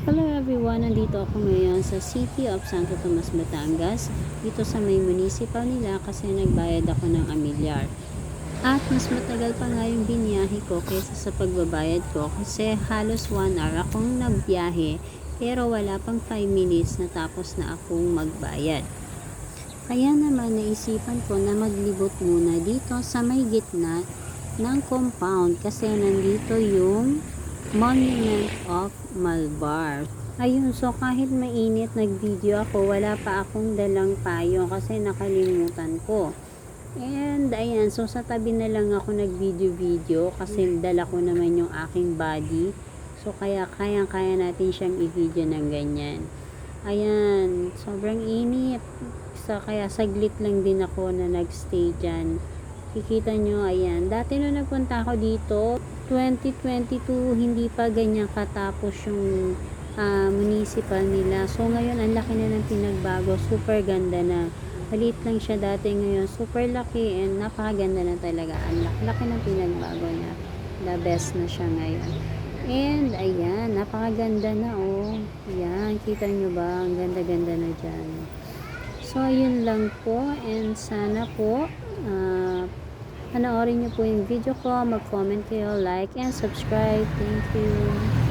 Hello everyone, nandito ako ngayon sa City of Santo Tomas, Batangas, dito sa may municipal nila kasi nagbayad ako ng amilyar. At mas matagal pa nga yung biniyahe ko kaysa sa pagbabayad ko kasi halos 1 hour akong nagbiyahe pero wala pang 5 minutes na tapos na akong magbayad. Kaya naman naisipan ko na maglibot muna dito sa may gitna ng compound kasi nandito yung Monument of Malbar. Ayun, so kahit mainit nag-video ako, wala pa akong dalang payo kasi nakalimutan ko. And ayan, so sa tabi na lang ako nag-video kasi dala ko naman yung aking body. So kaya kayang-kaya natin siyang i-video ng ganyan. Ayan, sobrang init. So kaya saglit lang din ako na nagstay dyan. Kikita nyo, ayan. Dati nung nagpunta ako dito, 2022, hindi pa ganyan katapos yung municipal nila. So, ngayon, ang laki na ng pinagbago. Super ganda na. Maliit lang siya dati, ngayon. Super laki and napakaganda na talaga. Ang laki ng pinagbago niya. The best na siya ngayon. And, ayan, napakaganda na, oh. Ayan, kita nyo ba? Ang ganda-ganda na dyan. So, yun lang po. And sana po, panoorin nyo po yung video ko, mag-comment kayo, like, and subscribe. Thank you.